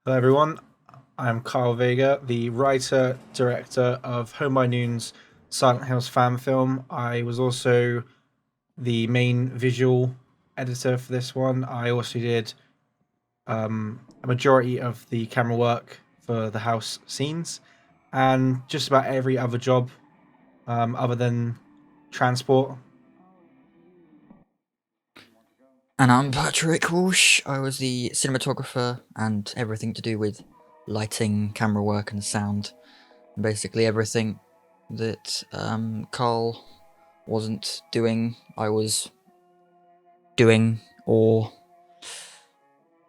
Hello, everyone. I'm Carl Vega, the writer director of Home by Noon's Silent Hills fan film. I was also the main visual editor for this one. I also did a majority of the camera work for the house scenes and just about every other job other than transport. And I'm Patrick Walsh. I was the cinematographer and everything to do with lighting, camera work, and sound. Basically, everything that Carl wasn't doing, I was doing, or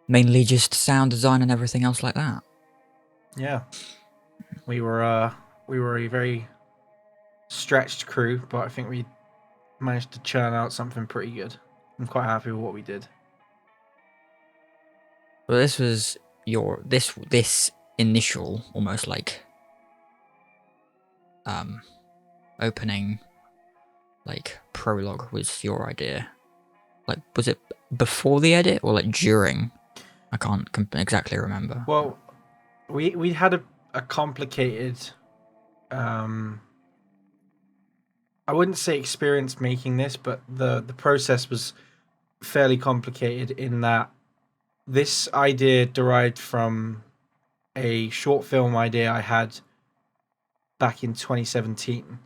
mainly just sound design and everything else like that. Yeah, we were uh, we were a very stretched crew, but I think we managed to churn out something pretty good. I'm quite happy with what we did. But this was this initial almost like um opening like prologue was your idea. Like, was it before the edit or like during? I can't exactly remember. Well, we had a complicated. Um, I wouldn't say experience making this, but the process was fairly complicated in that this idea derived from a short film idea I had back in 2017,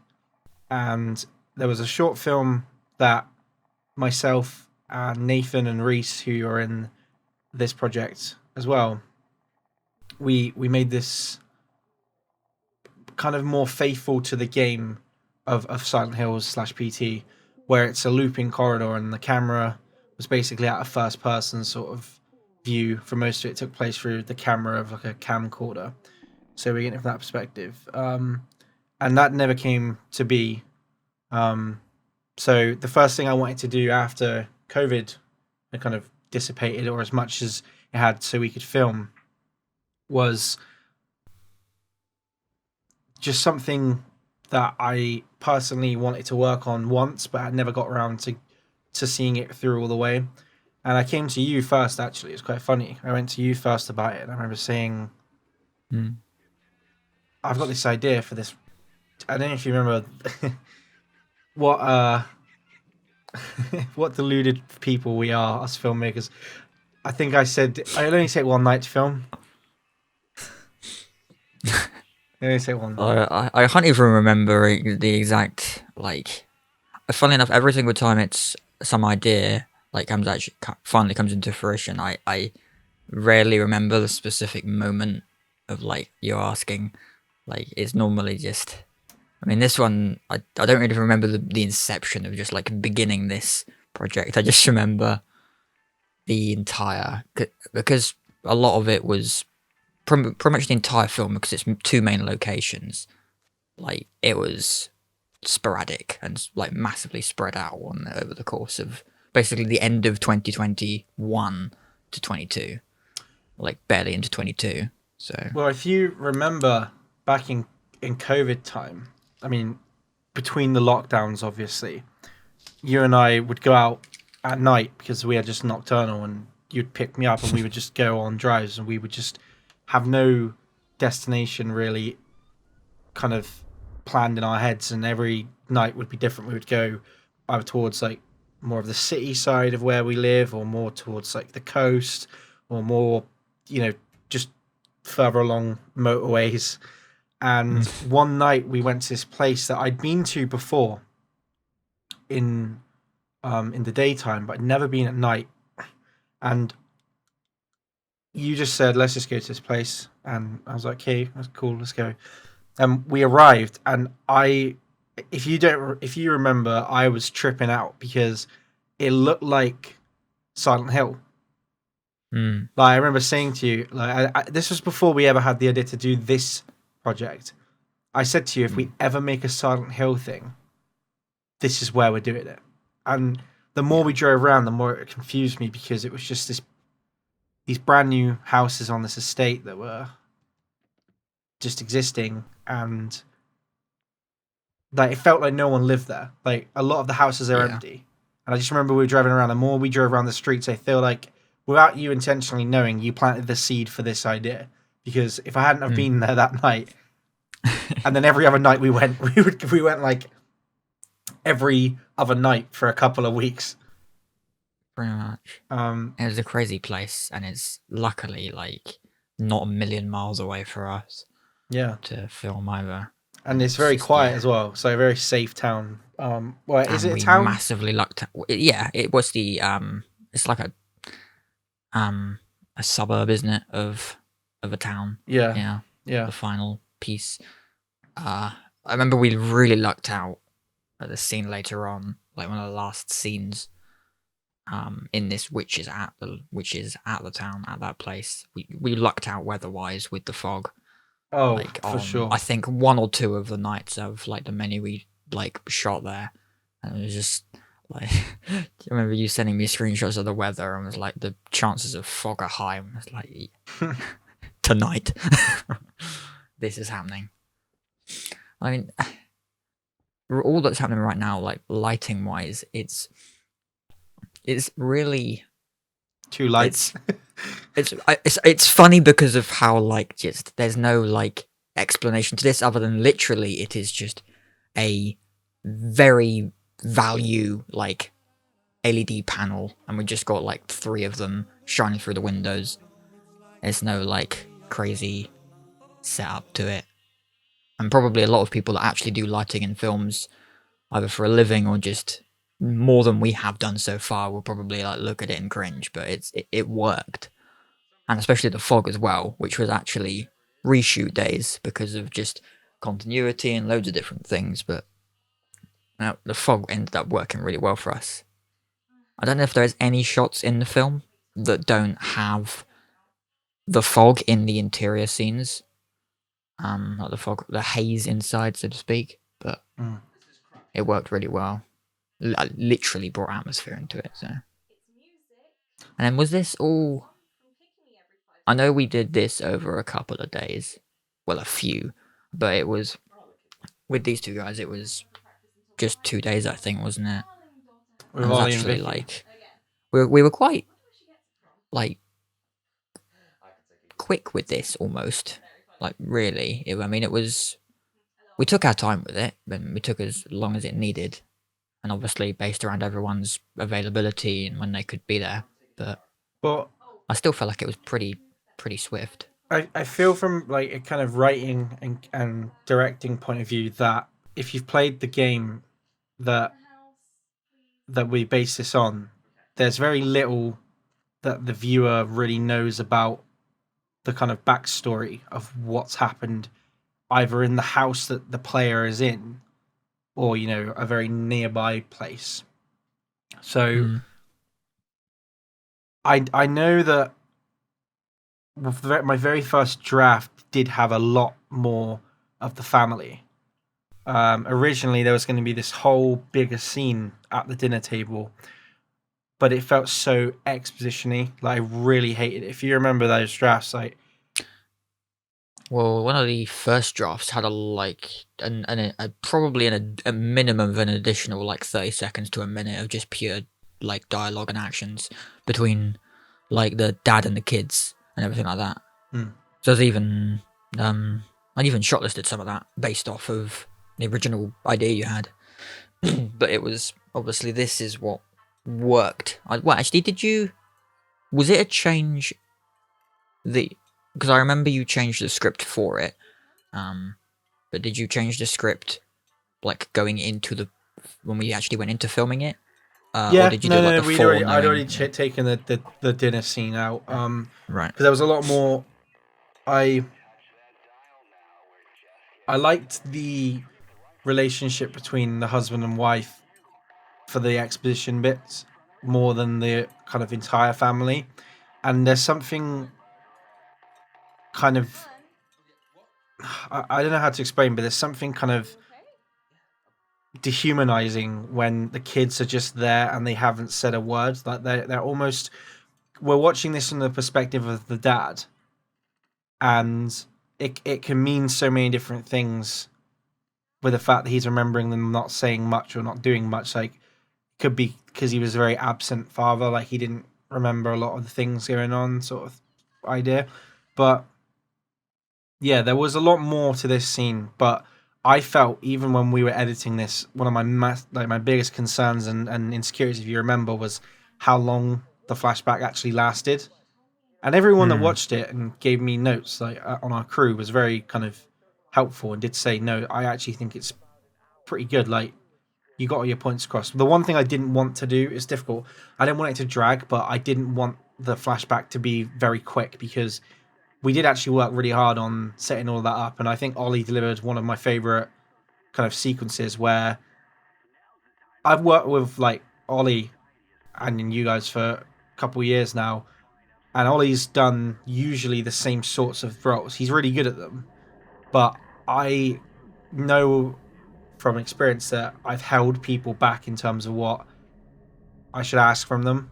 and there was a short film that myself and Nathan and Reese, who are in this project as well, we made this kind of more faithful to the game of Silent Hills slash PT, where it's a looping corridor and the camera was basically at a first person sort of view for most of it. It took place through the camera of like a camcorder, so we're getting it from that perspective. And that never came to be. Um, so the first thing I wanted to do after COVID had kind of dissipated, or as much as it had, so we could film, was just something that I personally wanted to work on once, but I never got around to seeing it through all the way. And I came to you first. Actually, it's quite funny. I went to you first about it, and I remember saying, Mm. "I've got this idea for this." I don't know if you remember what what deluded people we are, us filmmakers. I think I said I'll only take one night to film. I only take one night. I can't even remember the exact like. Funnily enough, every single time it's some idea like finally comes into fruition, I rarely remember the specific moment of like you're asking. Like it's normally just. I mean, this one I don't really remember the inception of just like beginning this project. I just remember the entire because a lot of it was pretty much the entire film because it's two main locations. Like it was sporadic and like massively spread out on over the course of basically the end of 2021 to 22, like barely into 22. So Well, if you remember back in COVID time, I mean, between the lockdowns, obviously, you and I would go out at night because we are just nocturnal, and you'd pick me up, and we would just go on drives, and we would just have no destination really kind of planned in our heads, and every night would be different. We would go either towards like more of the city side of where we live, or more towards like the coast, or more, you know, just further along motorways. And one night we went to this place that I'd been to before in the daytime, but I'd never been at night. And you just said, "Let's just go to this place," and I was like, "Okay, that's cool. Let's go." And we arrived, and if you remember, I was tripping out because it looked like Silent Hill. mm, Like I remember saying to you, like this was before we ever had the idea to do this project. I said to you, if we mm, ever make a Silent Hill thing, this is where we're doing it. And the more yeah, we drove around, the more it confused me because it was just these brand new houses on this estate that were just existing, and like it felt like no one lived there. Like a lot of the houses are yeah, empty. And I just remember we were driving around. The more we drove around the streets, I feel like without you intentionally knowing, you planted the seed for this idea. Because if I hadn't have been there that night, and then every other night we went, we went like every other night for a couple of weeks. Pretty much. It was a crazy place, and it's luckily like not a million miles away for us. Yeah, to film either. and it's very quiet as well, so a very safe town. Well, is it a town? Massively lucked. Yeah, it was the it's like a suburb, isn't it, of a town? Yeah. The final piece. I remember we really lucked out at the scene later on, like one of the last scenes. In this, which is at the town, at that place. We lucked out weather-wise with the fog. Oh, like for sure. I think 1 or 2 of the nights of like the many we like shot there, and it was just like I remember you sending me screenshots of the weather and was like the chances of fog are high. And I was like, tonight, this is happening. I mean, all that's happening right now, like lighting wise, it's really 2 lights. It's funny because of how like just there's no like explanation to this other than literally it is just a very value like LED panel, and we just got like 3 of them shining through the windows. There's no like crazy setup to it, and probably a lot of people that actually do lighting in films either for a living or just more than we have done so far will probably like look at it and cringe, but it worked. And especially the fog as well, which was actually reshoot days because of just continuity and loads of different things, but the fog ended up working really well for us. I don't know if there's any shots in the film that don't have the fog in the interior scenes, like the fog, the haze inside, so to speak, but it worked really well. Literally brought atmosphere into it. So, and then was this all? I know we did this over a couple of days, well, a few, but it was with these 2 guys. It was just 2 days, I think, wasn't it? With it was Ollie actually and Vicky. like we were quite like quick with this, almost like really. I mean, it was we took our time with it, and we took as long as it needed. And obviously based around everyone's availability and when they could be there. But I still felt like it was pretty swift. I feel from like a kind of writing and directing point of view that if you've played the game that we base this on, there's very little that the viewer really knows about the kind of backstory of what's happened either in the house that the player is in or, you know, a very nearby place. So I know that my very first draft did have a lot more of the family. Originally, there was going to be this whole bigger scene at the dinner table, but it felt so exposition-y. Like, I really hated it. If you remember those drafts, like... Well, one of the first drafts had probably a minimum of an additional like 30 seconds to a minute of just pure like dialogue and actions between like the dad and the kids and everything like that. So there's even I even shortlisted some of that based off of the original idea you had. But it was obviously this is what worked. Well, actually, was it a change because I remember you changed the script for it, but did you change the script like going into when we actually went into filming it? Yeah, or did you do like the I'd already taken the dinner scene out. Right. Because there was a lot more. I liked the relationship between the husband and wife for the exposition bits more than the kind of entire family, and there's something kind of I don't know how to explain, but there's something kind of dehumanizing when the kids are just there and they haven't said a word. Like they're almost, we're watching this from the perspective of the dad, and it can mean so many different things with the fact that he's remembering them not saying much or not doing much. Like, could be because he was a very absent father, like he didn't remember a lot of the things going on, sort of idea. But yeah, there was a lot more to this scene. But I felt even when we were editing this, one of my my biggest concerns and insecurities, if you remember, was how long the flashback actually lasted. And everyone that Hmm. watched it and gave me notes like on our crew was very kind of helpful and did say, no, I actually think it's pretty good. Like, you got all your points across. The one thing I didn't want to do is difficult. I didn't want it to drag, but I didn't want the flashback to be very quick because we did actually work really hard on setting all that up. And I think Ollie delivered one of my favorite kind of sequences where I've worked with like Ollie and you guys for a couple of years now. And Ollie's done usually the same sorts of roles. He's really good at them. But I know from experience that I've held people back in terms of what I should ask from them.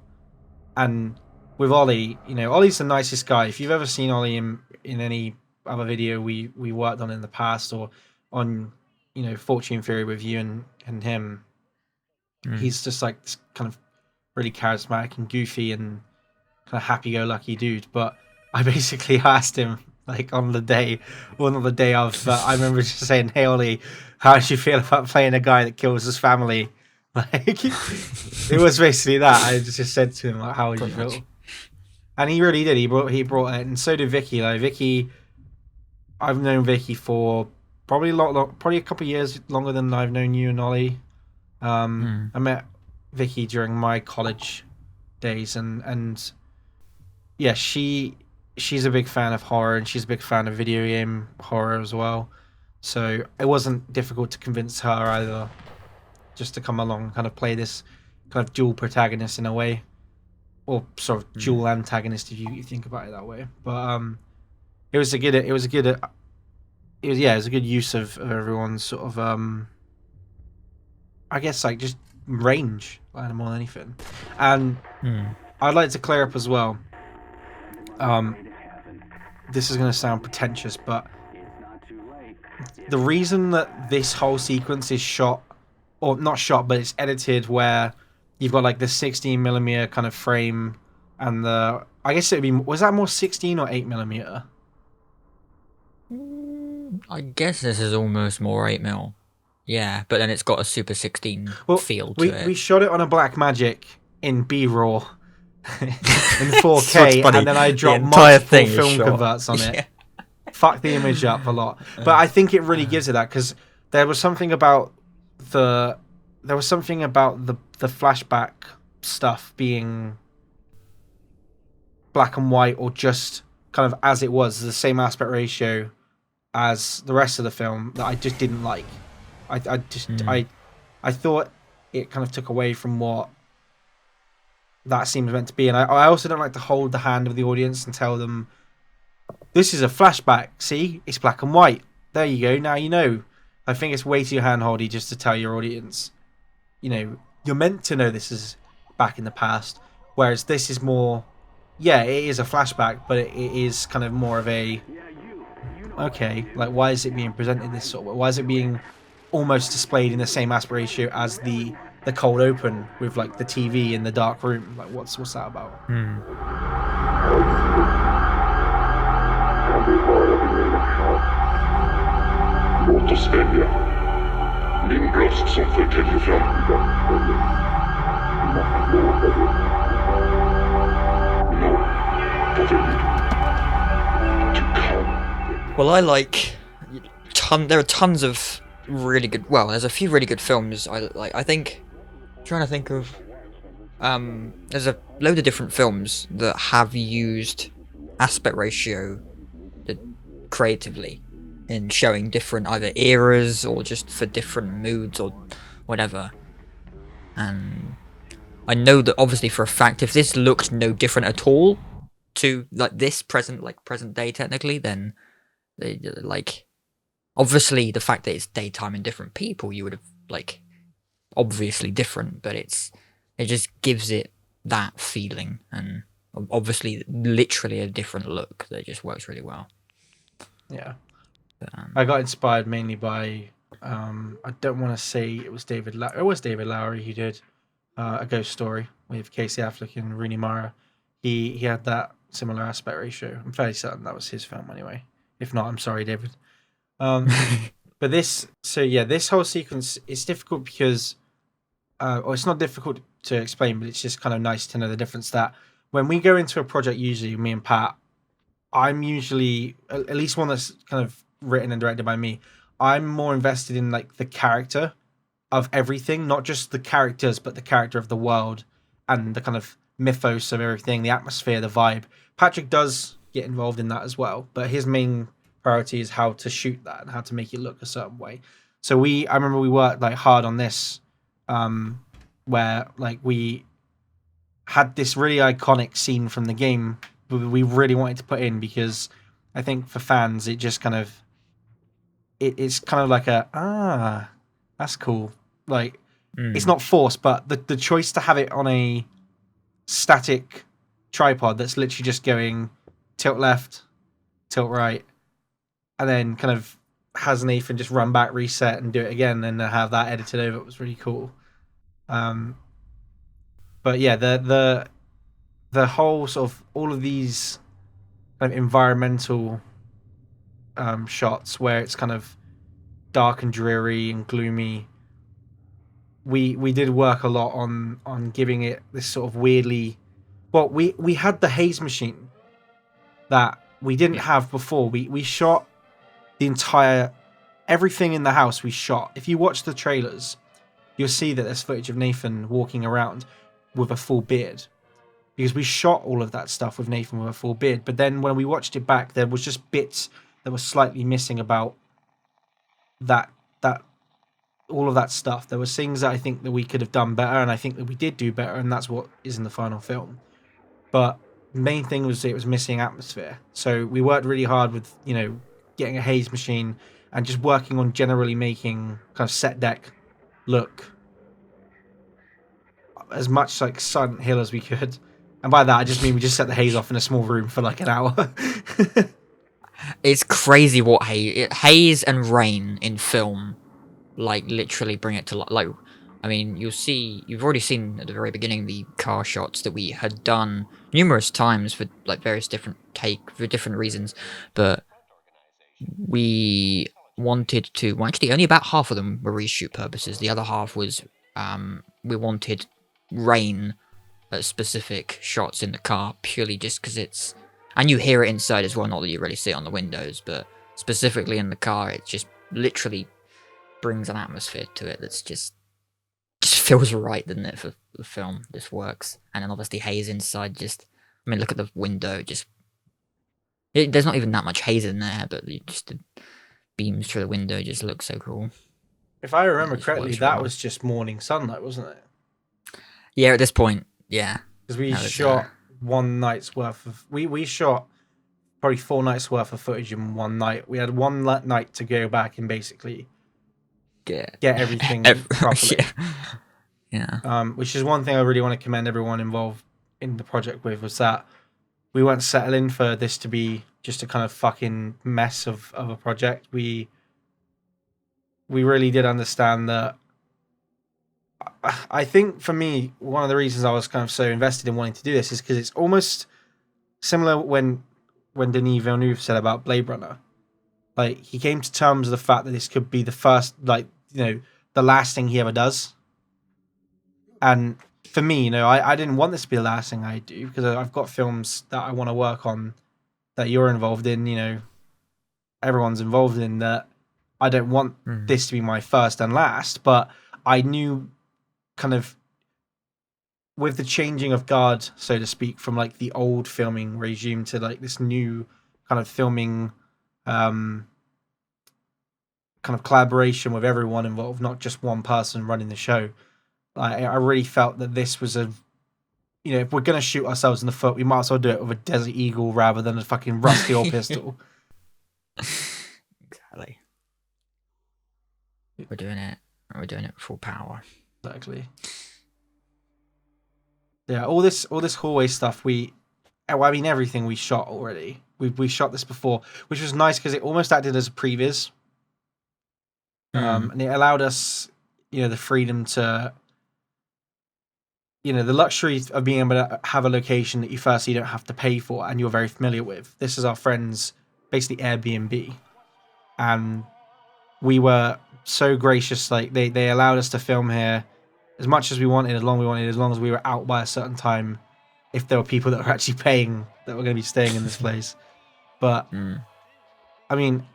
And with Ollie, Ollie's the nicest guy. If you've ever seen Ollie in any other video we worked on in the past or on, Fortune Theory with you and him, he's just like this kind of really charismatic and goofy and kind of happy-go-lucky dude. But I basically asked him like on the day, well, not the day of, but I remember just saying, "Hey Ollie, how do you feel about playing a guy that kills his family?" Like, it was basically that. I just said to him, like, "How would you Pretty much. feel?" And he really did. He brought it, and so did Vicky. Like Vicky, I've known Vicky for probably probably a couple of years longer than I've known you and Ollie. I met Vicky during my college days, and yeah, she's a big fan of horror and she's a big fan of video game horror as well. So it wasn't difficult to convince her either, just to come along and kind of play this kind of dual protagonist in a way, or sort of dual antagonist if you think about it that way. But it was a good use of everyone's sort of I guess like just range more than anything. And I'd like to clear up as well. This is going to sound pretentious, but the reason that this whole sequence is shot, or not shot, but it's edited where you've got like the 16mm kind of frame and I guess it would be, was that more 16 or 8mm? I guess this is almost more 8mm. Yeah, but then it's got a Super 16 feel to it. We shot it on a Blackmagic in B-raw in 4K, It's funny. and then I dropped The entire multiple thing is film shot. converts on it. Yeah. Fuck the image up a lot, but I think it really gives it that, because there was something about the flashback stuff being black and white, or just kind of as it was, the same aspect ratio as the rest of the film, that I just didn't like. I thought it kind of took away from what that scene was meant to be, and I also don't like to hold the hand of the audience and tell them, this is a flashback, see, it's black and white, there you go, now you know. I think it's way too handholdy just to tell your audience, you're meant to know this is back in the past, whereas this is more, yeah, it is a flashback, but it is kind of more of a, okay, like, why is it being presented this sort of way? Why is it being almost displayed in the same aspect ratio as the cold open with like the TV in the dark room? Like, what's that about? Låt oss välja. Min röst som förtäljer framtiden. Nå, vad vill du? To come. Well, I like there are tons of really good. Well, there's a few really good films I like. I think, trying to think of, there's a load of different films that have used aspect ratio creatively in showing different either eras or just for different moods or whatever. And I know that obviously for a fact, if this looked no different at all to like this present day technically, then they like obviously the fact that it's daytime and different people, you would have like obviously different, but it just gives it that feeling, and obviously literally a different look that just works really well. Yeah. I got inspired mainly by I don't want to say it was David Lowery who did A Ghost Story with Casey Affleck and Rooney Mara. he had that similar aspect ratio. I'm fairly certain that was his film anyway. If not, I'm sorry, David. But this whole sequence is difficult because, or it's not difficult to explain, but it's just kind of nice to know the difference that when we go into a project, usually me and Pat, I'm usually at least one that's kind of written and directed by me. I'm more invested in like the character of everything, not just the characters, but the character of the world and the kind of mythos of everything, the atmosphere, the vibe. Patrick does get involved in that as well, but his main priority is how to shoot that and how to make it look a certain way. So I remember we worked like hard on this, where like we had this really iconic scene from the game we really wanted to put in because I think for fans it just kind of it's kind of like that's cool. Like it's not forced, but the choice to have it on a static tripod that's literally just going tilt left, tilt right, and then kind of has Nathan just run back, reset, and do it again, and have that edited over. It was really cool. But yeah, the whole sort of all of these kind of environmental shots where it's kind of dark and dreary and gloomy. We did work a lot on giving it this sort of weirdly. Well, we had the haze machine that we didn't have before. We shot the entire everything in the house. We shot. If you watch the trailers, you'll see that there's footage of Nathan walking around with a full beard. Because we shot all of that stuff with Nathan with a full beard. But then when we watched it back, there was just bits that were slightly missing about that all of that stuff. There was things that I think that we could have done better, and I think that we did do better, and that's what is in the final film. But the main thing was it was missing atmosphere. So we worked really hard with, getting a haze machine and just working on generally making kind of set deck look as much like Silent Hill as we could. And by that, I just mean we just set the haze off in a small room for like an hour. It's crazy what haze and rain in film, like, literally bring it to life. Like, I mean, you've already seen at the very beginning the car shots that we had done numerous times for like various different for different reasons, but we wanted to. Well, actually, only about half of them were reshoot purposes. The other half was we wanted rain at specific shots in the car purely just because it's, and you hear it inside as well. Not that you really see it on the windows, but specifically in the car, it just literally brings an atmosphere to it that's just feels right, doesn't it, for the film? This works. And then obviously haze inside, I mean, look at the window, there's not even that much haze in there, but just the beams through the window just look so cool. If I remember correctly, that was just morning sunlight, wasn't it? Yeah, at this point, yeah. Because we shot one night's worth of... We shot probably 4 nights worth of footage in one night. We had one night to go back and basically get everything properly. Yeah. Which is one thing I really want to commend everyone involved in the project with, was that we weren't settling for this to be just a kind of fucking mess of a project. We really did understand that. I think for me, one of the reasons I was kind of so invested in wanting to do this is because it's almost similar when Denis Villeneuve said about Blade Runner. Like, he came to terms with the fact that this could be the first, the last thing he ever does. And for me, I didn't want this to be the last thing I do, because I've got films that I want to work on that you're involved in, everyone's involved in, that I don't want this to be my first and last. But I knew kind of with the changing of guard, so to speak, from like the old filming regime to like this new kind of filming kind of collaboration with everyone involved, not just one person running the show. I really felt that this was if we're going to shoot ourselves in the foot, we might as well do it with a Desert Eagle rather than a fucking rusty old pistol. Exactly. We're doing it full power. Exactly. Yeah, all this hallway stuff, everything we shot already. We shot this before, which was nice because it almost acted as a previs. And it allowed us, the freedom to the luxury of being able to have a location that you don't have to pay for and you're very familiar with. This is our friends, basically Airbnb. And we were so gracious, like they allowed us to film here as much as we wanted, as long as we were out by a certain time, if there were people that were actually paying that were going to be staying in this place. But, I mean,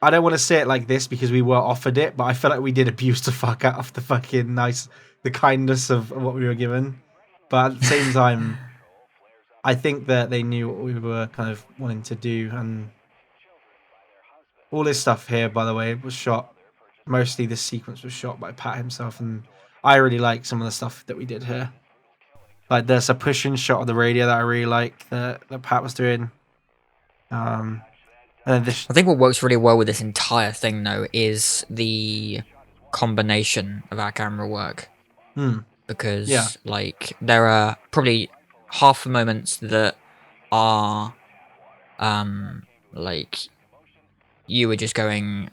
I don't want to say it like this because we were offered it, but I feel like we did abuse the fuck out of the kindness of what we were given. But at the same time, I think that they knew what we were kind of wanting to do. And all this stuff here, by the way, was shot. Mostly this sequence was shot by Pat himself. And I really like some of the stuff that we did here. Like there's a push-in shot of the radio that I really like that Pat was doing. And then this... I think what works really well with this entire thing, though, is the combination of our camera work. Because, like, there are probably half the moments that are, like, you were just going...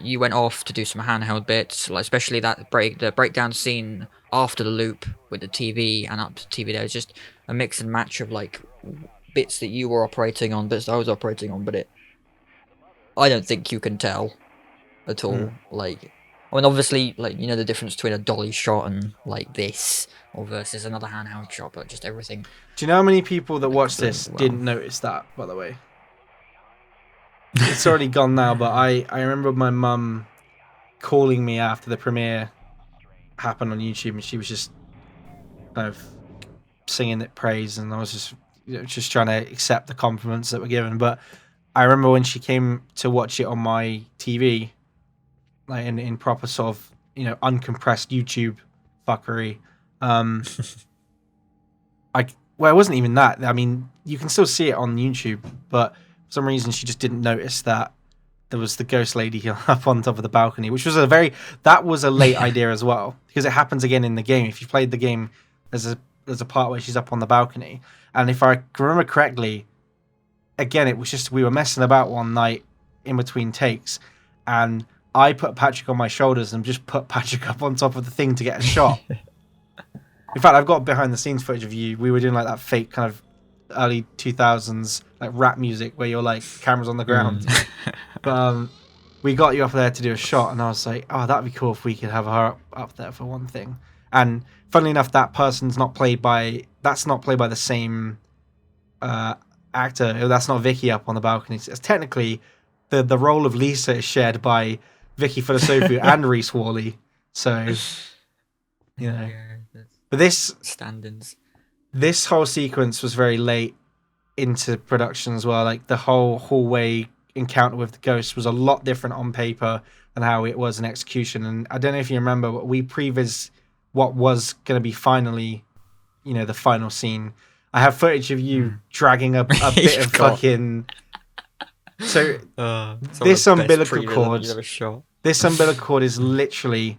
You went off to do some handheld bits, like especially the breakdown scene after the loop with the TV and up to TV. There was just a mix and match of like bits that you were operating on, bits that I was operating on, but I don't think you can tell at all. Like, I mean, obviously, like the difference between a dolly shot and like this, or versus another handheld shot, but just everything. Do you know how many people that watched this didn't notice that? By the way. It's already gone now, but I remember my mum calling me after the premiere happened on YouTube, and she was just kind of singing it praise, and I was just trying to accept the compliments that were given. But I remember when she came to watch it on my TV, like in proper sort of uncompressed YouTube fuckery. It wasn't even that. I mean, you can still see it on YouTube, but for some reason, she just didn't notice that there was the ghost lady up on top of the balcony, which was a late idea as well, because it happens again in the game. If you played the game, there's a part where she's up on the balcony, and if I remember correctly, again, it was just we were messing about one night in between takes, and I put Patrick on my shoulders and just put Patrick up on top of the thing to get a shot. In fact, I've got behind the scenes footage of you. We were doing like that fake kind of early 2000s like rap music where you're like cameras on the ground. But we got you up there to do a shot, and I was like, oh, that'd be cool if we could have her up there for one thing. And funnily enough, that's not played by the same actor. That's not Vicky up on the balcony. It's technically the role of Lisa is shared by Vicky Filosofiou and Reese Worley. So but this stand-ins. This whole sequence was very late into production as well. Like the whole hallway encounter with the ghost was a lot different on paper than how it was in execution. And I don't know if you remember, but we previs what was going to be finally, the final scene. I have footage of you dragging a bit of fucking. So this umbilical cord. This umbilical cord is literally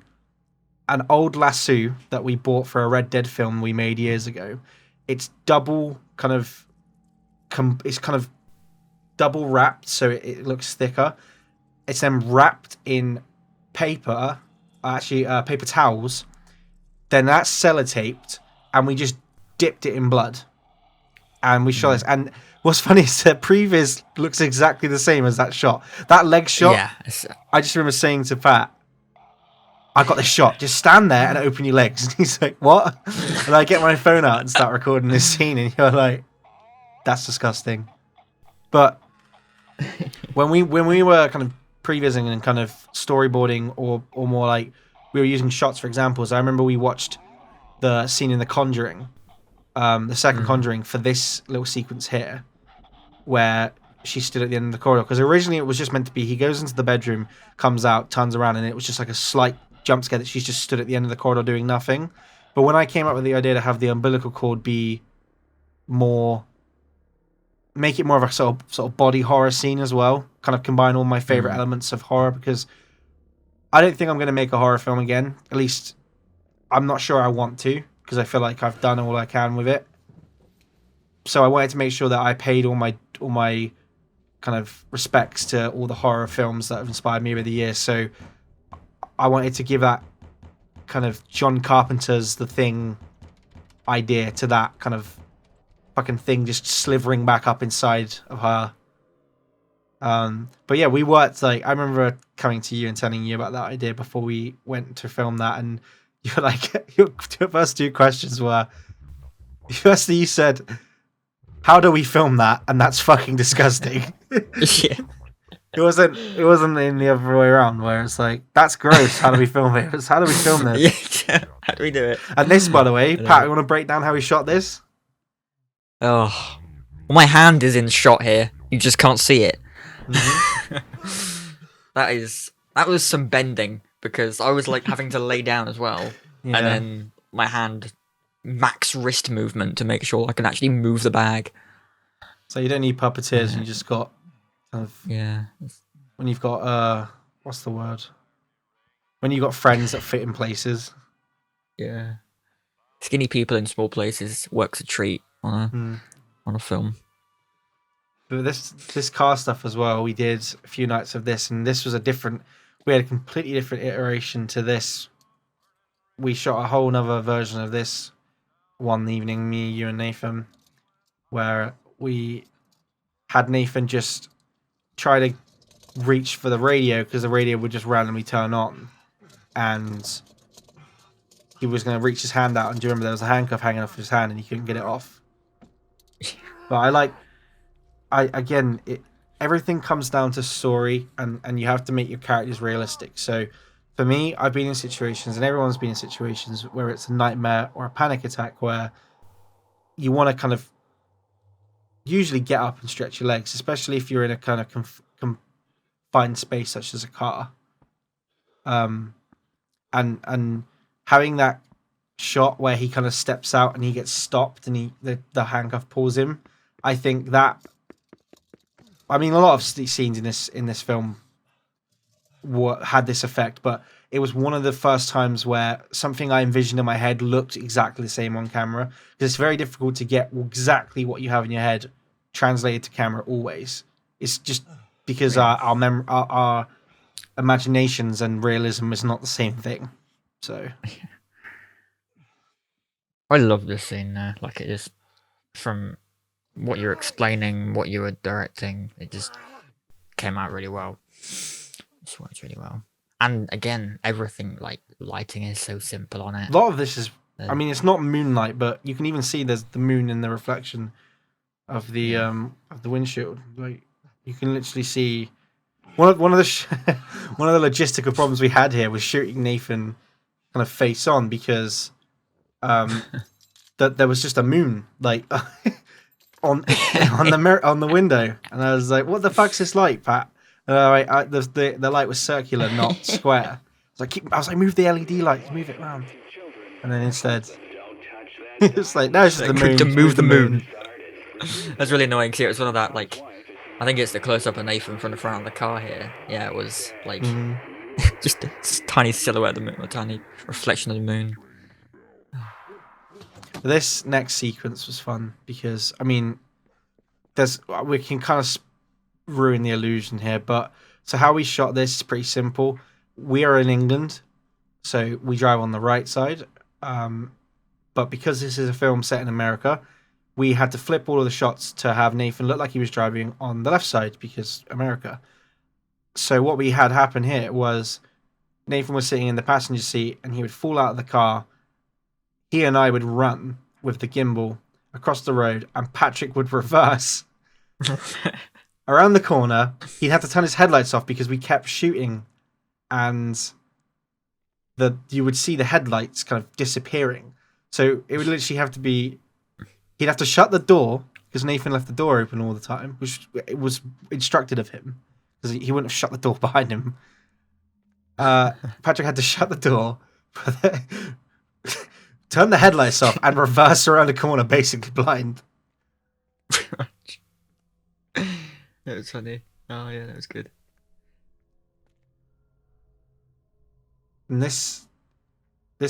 an old lasso that we bought for a Red Dead film we made years ago. It's double double wrapped, so it looks thicker. It's then wrapped in paper, paper towels. Then that's sellotaped, and we just dipped it in blood. And we shot this. And what's funny is that previs looks exactly the same as that shot. That leg shot, yeah. I just remember saying to Pat, I got this shot. Just stand there and open your legs. And he's like, what? And I get my phone out and start recording this scene, and you're like, that's disgusting. But when we were kind of prevising and kind of storyboarding, or more like we were using shots for examples, I remember we watched the scene in The Conjuring, the second Conjuring, for this little sequence here, where she stood at the end of the corridor. Because originally it was just meant to be he goes into the bedroom, comes out, turns around, and it was just like a slight jump scare that she's just stood at the end of the corridor doing nothing. But when I came up with the idea to have the umbilical cord be more, make it more of a sort of body horror scene as well, kind of combine all my favorite elements of horror, because I don't think I'm going to make a horror film again. At least I'm not sure I want to, because I feel like I've done all I can with it. So I wanted to make sure that I paid all my kind of respects to all the horror films that have inspired me over the years. So I wanted to give that kind of John Carpenter's The Thing idea to that kind of fucking thing just slithering back up inside of her. But yeah, we worked, like, I remember coming to you and telling you about that idea before we went to film that, and you're like, your first two questions were, firstly you said, how do we film that? And that's fucking disgusting. Yeah. It wasn't in the other way around where it's like, that's gross, how do we film it? It was, how do we film this? Yeah. How do we do it? And this, by the way, Pat, you want to break down how we shot this? Oh, well, my hand is in shot here. You just can't see it. Mm-hmm. That was some bending, because I was like having to lay down as well, Yeah. and then my hand max wrist movement to make sure I can actually move the bag. So you don't need puppeteers, you just got kind of, Yeah. when you've got what's the word? When you've got friends that fit in places. Yeah. Skinny people in small places works a treat on a film. But this car stuff as well, we did a few nights of this, and this was we had a completely different iteration to this. We shot a whole nother version of this one evening, me, you, and Nathan, where we had Nathan just try to reach for the radio, because the radio would just randomly turn on, and he was going to reach his hand out, and do you remember there was a handcuff hanging off his hand and he couldn't get it off? But everything comes down to story, and you have to make your characters realistic. So for me, I've been in situations, and everyone's been in situations where it's a nightmare or a panic attack where you want to kind of usually get up and stretch your legs, especially if you're in a kind of confined space such as a car. And having that shot where he kind of steps out and he gets stopped and the handcuff pulls him, I think that, I mean, a lot of scenes in this film had this effect, but it was one of the first times where something I envisioned in my head looked exactly the same on camera, because it's very difficult to get exactly what you have in your head translated to camera always. It's just because our imaginations and realism is not the same thing. So I love this scene there. Like, it just, from what you're explaining, what you were directing, it just came out really well. It works really well. And again, everything, like, lighting is so simple on it. A lot of this is, I mean, it's not moonlight, but you can even see there's the moon in the reflection of the windshield. Like, you can literally see one of the one of the logistical problems we had here was shooting Nathan kind of face on, because that there was just a moon like on the window, and I was like, "What the fuck's this light, Pat?" And the light was circular, not square. So I was like, "Move the LED light, move it around," and then instead, it's like, "No, it's just the moon." To move the moon. That's really annoying. Cause it was one of that, like, I think it's the close up of Nathan from the front of the car here. Yeah, it was like just a tiny silhouette of the moon, a tiny reflection of the moon. This next sequence was fun because, I mean, we can kind of ruin the illusion here, but so how we shot this is pretty simple. We are in England, so we drive on the right side, but because this is a film set in America, we had to flip all of the shots to have Nathan look like he was driving on the left side, because America. So what we had happen here was Nathan was sitting in the passenger seat and he would fall out of the car. He and I would run with the gimbal across the road, and Patrick would reverse around the corner. He'd have to turn his headlights off because we kept shooting, and you would see the headlights kind of disappearing. So it would literally have to be, he'd have to shut the door, because Nathan left the door open all the time, which it was instructed of him, because he wouldn't have shut the door behind him. Patrick had to shut the door, turn the headlights off, and reverse around the corner, basically blind. That was funny. Oh yeah, that was good. And this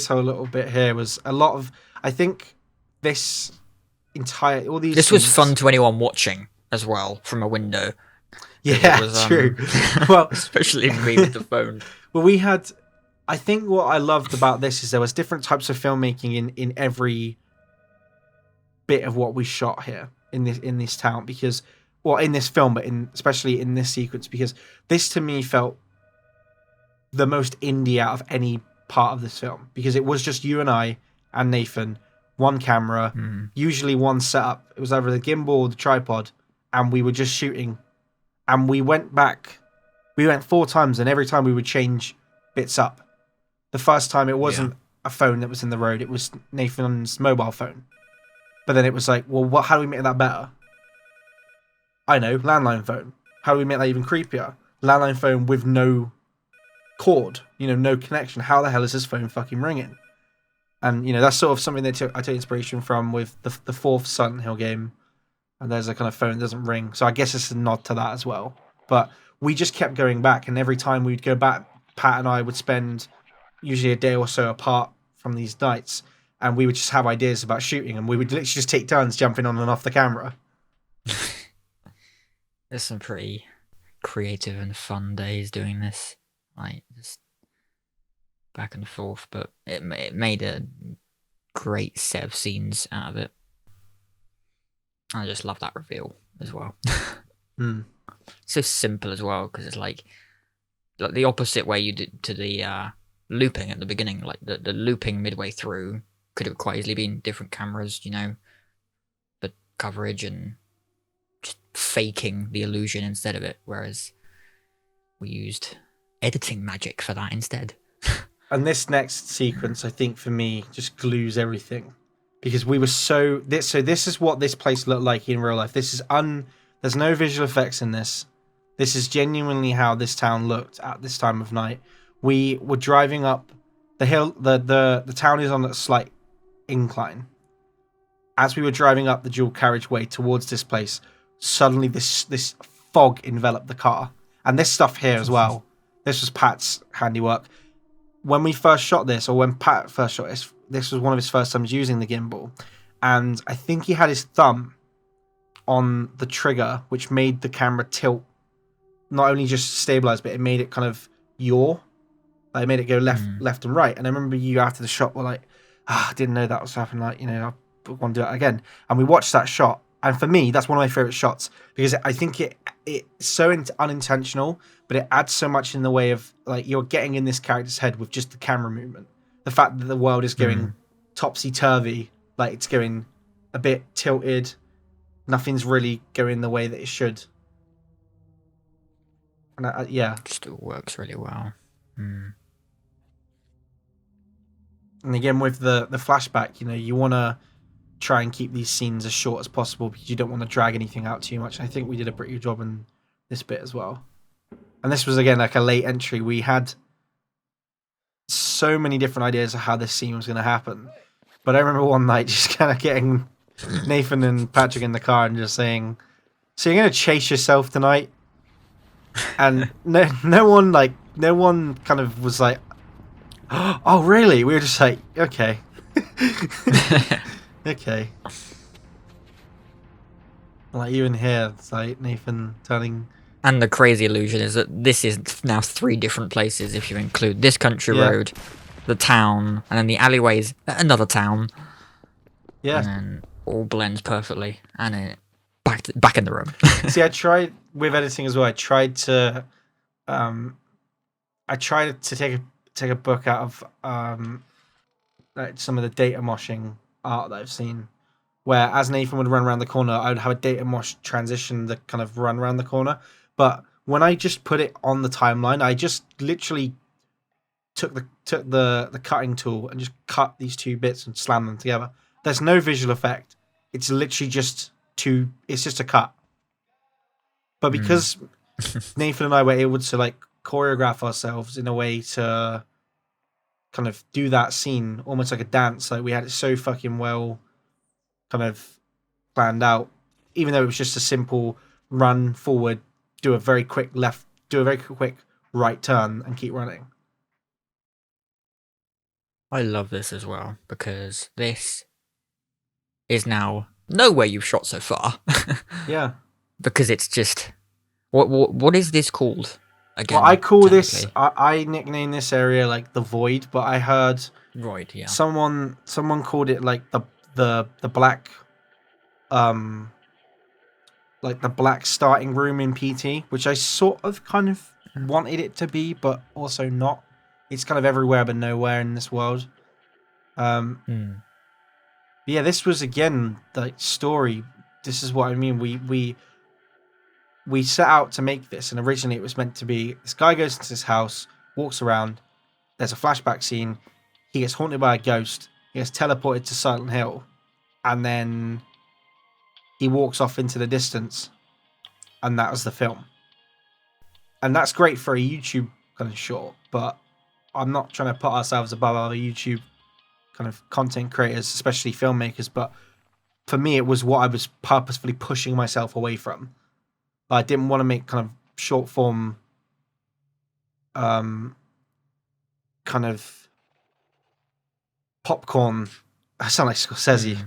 whole little bit here was a lot of, I think this was fun to anyone watching as well from a window. Yeah, it was, true. Well, especially me with the phone. Well, we had I think what I loved about this is there was different types of filmmaking in every bit of what we shot here in this town, because, well, in this film, but especially in this sequence, because this to me felt the most indie out of any part of this film, because it was just you and I and Nathan, one camera, usually one setup. It was either the gimbal or the tripod, and we were just shooting. And we went 4 times, and every time we would change bits up. The first time it wasn't a phone that was in the road, it was Nathan's mobile phone. But then it was like, well, how do we make that better? I know, landline phone. How do we make that even creepier? Landline phone with no cord, no connection. How the hell is this phone fucking ringing? And, that's sort of something that I took inspiration from with the fourth Silent Hill game. And there's a kind of phone that doesn't ring. So I guess it's a nod to that as well. But we just kept going back. And every time we'd go back, Pat and I would spend usually a day or so apart from these nights. And we would just have ideas about shooting. And we would literally just take turns jumping on and off the camera. There's some pretty creative and fun days doing this. Like, just back and forth. But it made a great set of scenes out of it. I just love that reveal as well. So simple as well, because it's like the opposite way you did to the looping at the beginning. Like the looping midway through could have quite easily been different cameras, for coverage and just faking the illusion instead of it. Whereas we used editing magic for that instead. And this next sequence, I think, for me, just glues everything. Because we were so this is what this place looked like in real life. There's no visual effects in this. This is genuinely how this town looked at this time of night. We were driving up the hill. The town is on a slight incline. As we were driving up the dual carriageway towards this place, suddenly this fog enveloped the car. And this stuff here as well. This was Pat's handiwork. When we first shot this, or when Pat first shot this was one of his first times using the gimbal, and I think he had his thumb on the trigger, which made the camera tilt, not only just stabilize, but it made it kind of yaw. Like, it made it go left and right. And I remember you after the shot were like, I didn't know that was happening. Like, I want to do it again. And we watched that shot, and for me, that's one of my favorite shots, because I think it's so unintentional, but it adds so much in the way of, like, you're getting in this character's head with just the camera movement. The fact that the world is going topsy-turvy, like it's going a bit tilted, nothing's really going the way that it should. And Just it works really well. And again, with the flashback, you want to try and keep these scenes as short as possible, because you don't want to drag anything out too much. I think we did a pretty good job in this bit as well. And this was, again, like a late entry. We had so many different ideas of how this scene was going to happen. But I remember one night just kind of getting Nathan and Patrick in the car and just saying, so you're going to chase yourself tonight? And no one kind of was like, oh, really? We were just like, okay. Okay. Like, even here, it's like Nathan turning... And the crazy illusion is that this is now 3 different places if you include this country road, the town, and then the alleyways, another town. Yeah. And then all blends perfectly. And it back in the room. See, I tried with editing as well. I tried to take a book out of like some of the data moshing art that I've seen, where as Nathan would run around the corner, I would have a data mosh transition that kind of run around the corner. But when I just put it on the timeline, I just literally took the cutting tool and just cut these 2 bits and slammed them together. There's no visual effect. It's literally just a cut. But because Nathan and I were able to, like, choreograph ourselves in a way to kind of do that scene almost like a dance, like, we had it so fucking well kind of planned out, even though it was just a simple run forward, do a very quick left, do a very quick right turn, and keep running. I love this as well, because this is now nowhere you've shot so far. Yeah. Because it's just... What is this called? again. Well, I call this. technically. I nickname this area like the void, but I heard Right, yeah. someone called it like the black like the black starting room in PT, which I sort of kind of wanted it to be, but also not. It's kind of everywhere but nowhere in this world. Hmm. Yeah, this was again the story. This is what I mean. We set out to make this, and originally it was meant to be this guy goes into this house, walks around. There's a flashback scene. He gets haunted by a ghost. He gets teleported to Silent Hill, and then he walks off into the distance, and that was the film. And that's great for a YouTube kind of short, but I'm not trying to put ourselves above other YouTube kind of content creators, especially filmmakers. But for me, it was what I was purposefully pushing myself away from. I didn't want to make kind of short form, kind of popcorn. I sound like Scorsese.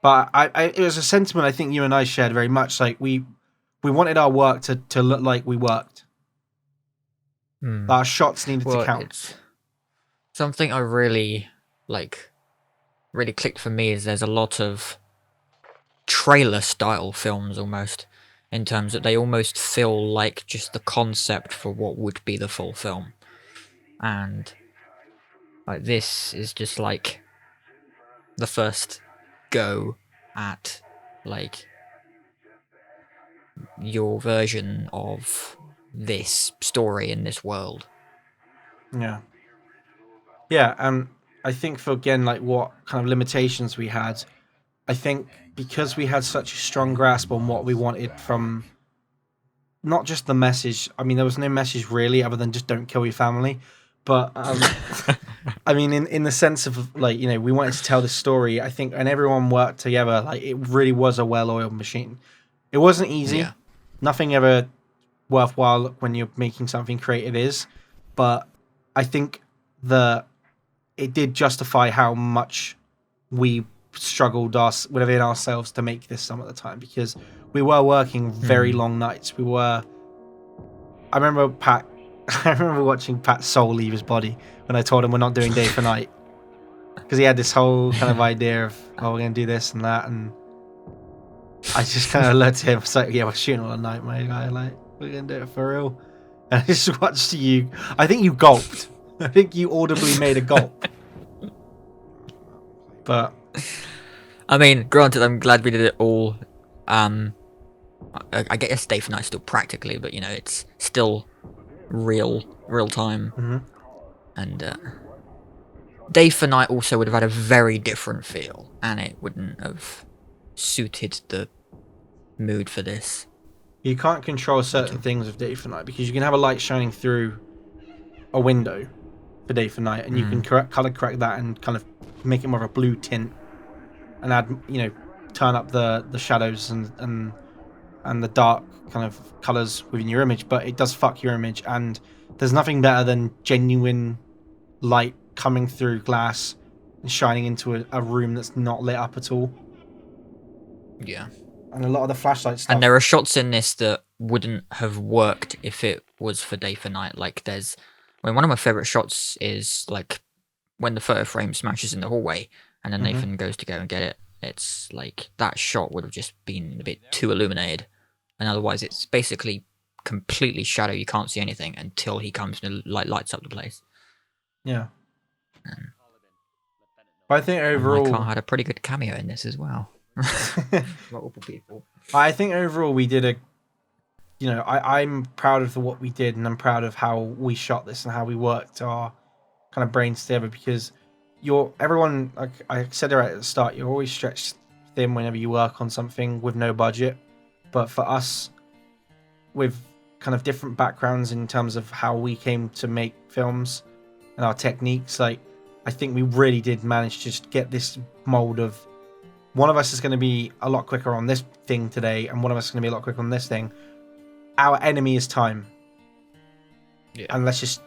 But it was a sentiment I think you and I shared very much. Like we wanted our work to look like we worked. Our shots needed to count. It's something I really clicked for me is there's a lot of trailer style films almost, in terms that they almost feel like just the concept for what would be the full film. And like this is just like the first go at like your version of this story in this world. Yeah. Yeah, and I think for again like what kind of limitations we had, I think because we had such a strong grasp on what we wanted from not just the message. I mean, there was no message really other than just don't kill your family. But I mean, in the sense of like, you know, we wanted to tell this story, I think, and everyone worked together. Like, it really was a well-oiled machine. It wasn't easy. Yeah. Nothing ever worthwhile when you're making something creative is. But I think it did justify how much we struggled within ourselves to make this some of the time, because we were working very long nights. I remember I remember watching Pat's soul leave his body when I told him we're not doing day for night, because he had this whole kind of idea of, oh, we're gonna do this and that, and I just kind of looked at him. It's like, yeah, we're shooting all night, my guy. Like, we're gonna do it for real. And I just watched you. I think you gulped. I think you audibly made a gulp. But I mean, granted, I'm glad we did it all. I guess day for night still practically, but you know, it's still real time. Mm-hmm. And day for night also would have had a very different feel, and it wouldn't have suited the mood for this. You can't control certain things with day for night, because you can have a light shining through a window for day for night, and you can color correct that and kind of make it more of a blue tint, and add, you know, turn up the shadows and the dark kind of colors within your image. But it does fuck your image, and there's nothing better than genuine light coming through glass and shining into a room that's not lit up at all. Yeah. And a lot of the flashlight stuff. And there are shots in this that wouldn't have worked if it was for day for night. Like one of my favorite shots is like when the photo frame smashes in the hallway and then Nathan goes to go and get it. It's like that shot would have just been a bit too illuminated, and otherwise it's basically completely shadow. You can't see anything until he comes and lights up the place. Yeah. But I think overall, my car had a pretty good cameo in this as well. Multiple people. I think overall we did I'm proud of what we did, and I'm proud of how we shot this and how we worked our kind of brains together, because everyone, like I said right at the start, you're always stretched thin whenever you work on something with no budget. But for us, with kind of different backgrounds in terms of how we came to make films and our techniques, like I think we really did manage to just get this mold of one of us is going to be a lot quicker on this thing today, and one of us is going to be a lot quicker on this thing. Our enemy is time. Yeah. And let's just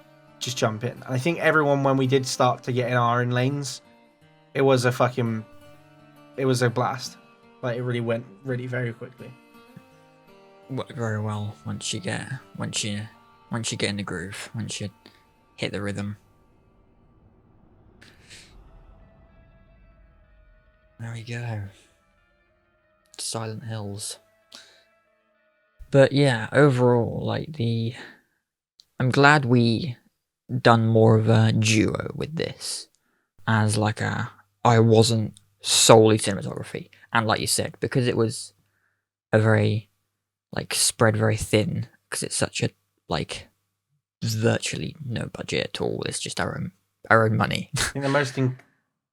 jump in. And I think everyone, when we did start to get in our own lanes, it was a blast. Like, it really went really very quickly. work very well once you get in the groove, once you hit the rhythm. There we go. Silent Hills. But yeah, overall, like I'm glad we done more of a duo with this, as like I wasn't solely cinematography, and like you said, because it was a very like spread very thin, because it's such a like virtually no budget at all. It's just our own money. I think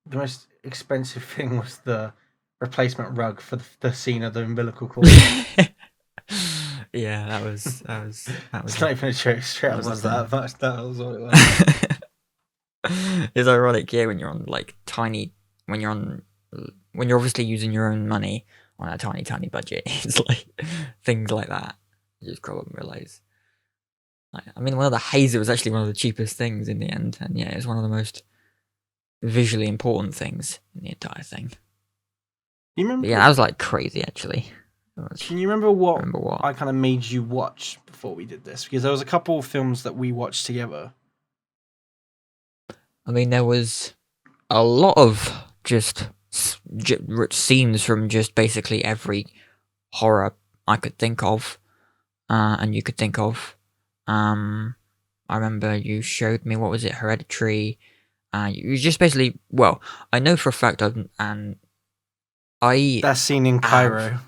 the most expensive thing was the replacement rug for the scene of the umbilical cord. Yeah, that was It's not even a joke. Straight up, was that much? That was all it was. It's ironic, yeah, when you're on like when you're obviously using your own money on a tiny budget. It's like things like that you just grow up and realize. I mean, one of the hazer was actually one of the cheapest things in the end, and yeah, it's one of the most visually important things in the entire thing. You remember? But yeah, that was like crazy actually. Can you remember what I kind of made you watch before we did this? Because there was a couple of films that we watched together. I mean, there was a lot of just scenes from just basically every horror I could think of, and you could think of. I remember you showed me, what was it, Hereditary. You just basically, well, I know for a fact that scene in Cairo.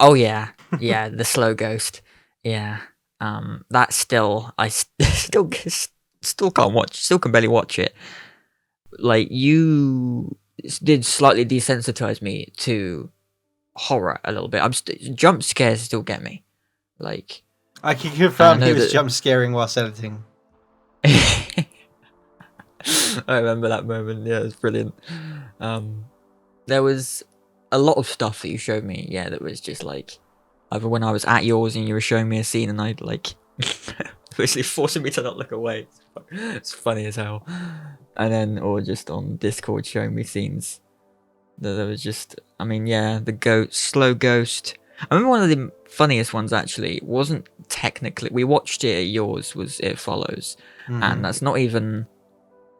Oh yeah, yeah, the slow ghost. Yeah, that still, I still can't watch. Still can barely watch it. Like, you did slightly desensitize me to horror a little bit. Jump scares still get me. Like, I can confirm he was jump scaring whilst editing. I remember that moment. Yeah, it was brilliant. There was a lot of stuff that you showed me, yeah, that was just like, either when I was at yours and you were showing me a scene and I'd like basically forcing me to not look away. It's funny as hell. And then, or just on Discord showing me scenes that there was just, I mean, yeah, the slow ghost. I remember one of the funniest ones actually wasn't technically, we watched it at yours, was It Follows, and that's not even